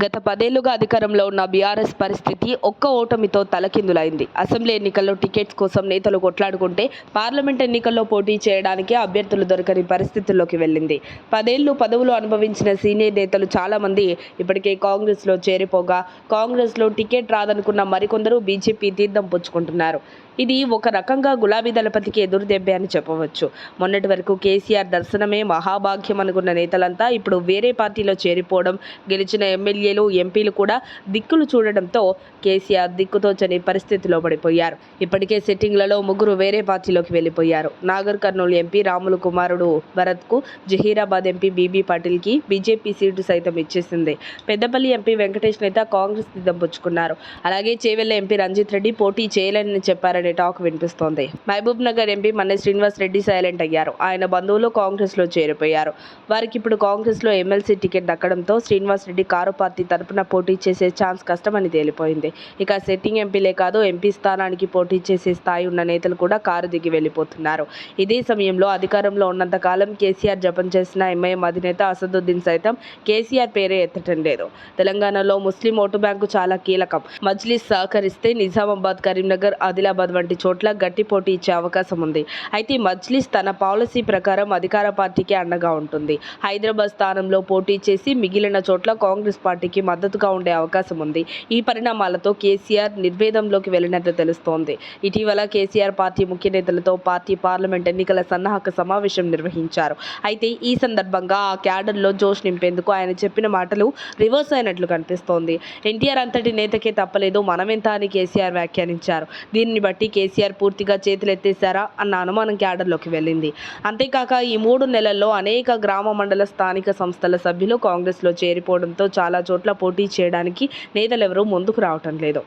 గత 10 ఏళ్లుగా అధికారంలో ఉన్న బీఆర్ఎస్ పరిస్థితి ఒక్క ఓటమితో తలకిందులైంది. అసెంబ్లీ ఎన్నికల్లో టికెట్స్ కోసం నేతలు కొట్లాడుకుంటే పార్లమెంట్ ఎన్నికల్లో పోటీ చేయడానికి అభ్యర్థులు దొరకని పరిస్థితుల్లోకి వెళ్ళింది. 10 ఏళ్లు పదవులు అనుభవించిన సీనియర్ నేతలు చాలా మంది ఇప్పటికే కాంగ్రెస్లో చేరిపోగా, కాంగ్రెస్లో టికెట్ రాదనుకున్న మరికొందరు బీజేపీ తీర్థం పుచ్చుకుంటున్నారు. ఇది ఒక రకంగా గులాబీ దళపతికి ఎదురుదెబ్బే అని చెప్పవచ్చు. మొన్నటి వరకు కేసీఆర్ దర్శనమే మహాభాగ్యం అనుకున్న నేతలంతా ఇప్పుడు వేరే పార్టీలో చేరిపోవడం, గెలిచిన ఎమ్మెల్యేలు, ఎంపీలు కూడా దిక్కులు చూడడంతో కేసీఆర్ దిక్కుతోచని పరిస్థితిలో పడిపోయారు. ఇప్పటికే సెట్టింగ్లలో ముగ్గురు వేరే పార్టీలోకి వెళ్లిపోయారు. నాగర్ కర్నూలు ఎంపీ రాములు కుమారుడు భరత్కు, జహీరాబాద్ ఎంపీ బీబీ పాటిల్కి బీజేపీ సీటు సైతం ఇచ్చేసింది. పెద్దపల్లి ఎంపీ వెంకటేష్ నేత కాంగ్రెస్ తీర్థం పుచ్చుకున్నారు. అలాగే చేవెళ్ల ఎంపీ రంజిత్ రెడ్డి పోటీ చేయలేనని చెప్పారని టాక్ వినిపిస్తోంది. మహబూబ్ నగర్ ఎంపీ మన్నె శ్రీనివాస్ రెడ్డి సైలెంట్ అయ్యారు. ఆయన బంధువులు కాంగ్రెస్ లో చేరిపోయారు. వారికి ఇప్పుడు కాంగ్రెస్ లో ఎమ్మెల్సీ టికెట్ దక్కడంతో శ్రీనివాస్ రెడ్డి కారు పార్టీ తరపున పోటీ చేసే ఛాన్స్ కష్టమని తేలిపోయింది. ఇక సిట్టింగ్ ఎంపీలే కాదు, ఎంపీ స్థానానికి పోటీ చేసే స్థాయి ఉన్న నేతలు కూడా కారు దిగి వెళ్లిపోతున్నారు. ఇదే సమయంలో అధికారంలో ఉన్నంత కాలం కేసీఆర్ జపం చేసిన ఎంఐఎం అధినేత అసదుద్దీన్ సైతం కేసీఆర్ పేరే ఎత్తటం లేదు. తెలంగాణలో ముస్లిం ఓటు బ్యాంకు చాలా కీలకం. మజ్లిస్ సహకరిస్తే నిజామాబాద్, కరీంనగర్, ఆదిలాబాద్ వంటి చోట్ల గట్టి పోటీ ఇచ్చే అవకాశం ఉంది. అయితే మజ్లిస్ తన పాలసీ ప్రకారం అధికార పార్టీకి అండగా ఉంటుంది. హైదరాబాద్ స్థానంలో పోటీ చేసి మిగిలిన చోట్ల కాంగ్రెస్ పార్టీకి మద్దతుగా ఉండే అవకాశం ఉంది. ఈ పరిణామాలతో కేసీఆర్ నిర్వేదంలోకి వెళ్లినట్లు తెలుస్తోంది. ఇటీవల కేసీఆర్ పార్టీ ముఖ్య నేతలతో పార్టీ పార్లమెంట్ ఎన్నికల సన్నాహక సమావేశం నిర్వహించారు. అయితే ఈ సందర్భంగా ఆ క్యాడర్లో జోష్ నింపేందుకు ఆయన చెప్పిన మాటలు రివర్స్ అయినట్లు కనిపిస్తోంది. ఎన్టీఆర్ అంతటి నేతకే తప్పలేదు, మనమెంత అని కేసీఆర్ వ్యాఖ్యానించారు. దీనిని బట్టి కేసీఆర్ పూర్తిగా చేతులెత్తేశారా అన్న అనుమానం క్యాడర్లోకి వెళ్ళింది. అంతేకాక ఈ 3 నెలల్లో అనేక గ్రామ, మండల, స్థానిక సంస్థల సభ్యులు కాంగ్రెస్లో చేరిపోవడంతో చాలా చోట్ల పోటీ చేయడానికి నేతలెవరూ ముందుకు రావటం లేదు.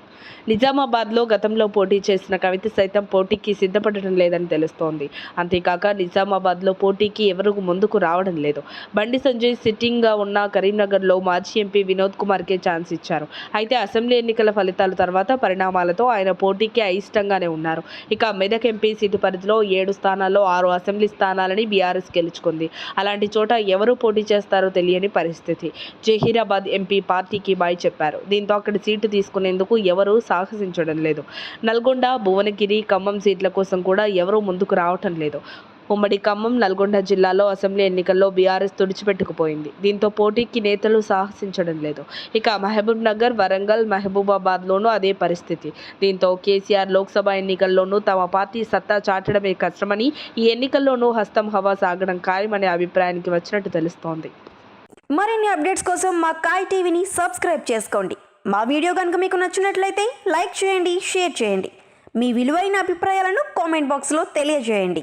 నిజామాబాద్లో గతంలో పోటీ చేసిన కవిత సైతం పోటీకి సిద్ధపడటం లేదని తెలుస్తోంది. అంతేకాక నిజామాబాద్లో పోటీకి ఎవరూ ముందుకు రావడం లేదు. బండి సంజయ్ సిట్టింగ్గా ఉన్న కరీంనగర్లో మాజీ ఎంపీ వినోద్ కుమార్కే ఛాన్స్ ఇచ్చారు. అయితే అసెంబ్లీ ఎన్నికల ఫలితాల తర్వాత పరిణామాలతో ఆయన పోటీకి అయిష్టంగానే ఉన్నారు. ఇక మెదక్ ఎంపీ సీటు పరిధిలో 7 స్థానాల్లో 6 అసెంబ్లీ స్థానాలని బీఆర్ఎస్ గెలుచుకుంది. అలాంటి చోట ఎవరు పోటీ చేస్తారో తెలియని పరిస్థితి. జహీరాబాద్ ఎంపీ పార్టీకి బాయ్ చెప్పారు. దీంతో అక్కడి సీటు తీసుకునేందుకు ఎవరూ సాహసించడం లేదు. నల్గొండ, భువనగిరి, ఖమ్మం సీట్ల కోసం కూడా ఎవరూ ముందుకు రావటం లేదు. ఉమ్మడి ఖమ్మం, నల్గొండ జిల్లాలో అసెంబ్లీ ఎన్నికల్లో బీఆర్ఎస్ తుడిచిపెట్టుకుపోయింది. దీంతో పోటీకి నేతలు సాహసించడం లేదు. ఇక మహబూబ్ నగర్, వరంగల్, మహబూబాబాద్లోనూ అదే పరిస్థితి. దీంతో కేసీఆర్ లోక్సభ ఎన్నికల్లోనూ తమ పార్టీ సత్తా చాటడమే కష్టమని, ఈ ఎన్నికల్లోనూ హస్తం హవా సాగడం ఖాయమనే అభిప్రాయానికి వచ్చినట్టు తెలుస్తోంది. మరిన్ని అప్డేట్స్ కోసం మా కాయ్ టీవీని సబ్స్క్రైబ్ చేసుకోండి. మా వీడియో కనుక మీకు నచ్చినట్లయితే లైక్ చేయండి, షేర్ చేయండి. మీ విలువైన అభిప్రాయాలను కామెంట్ బాక్స్లో తెలియజేయండి.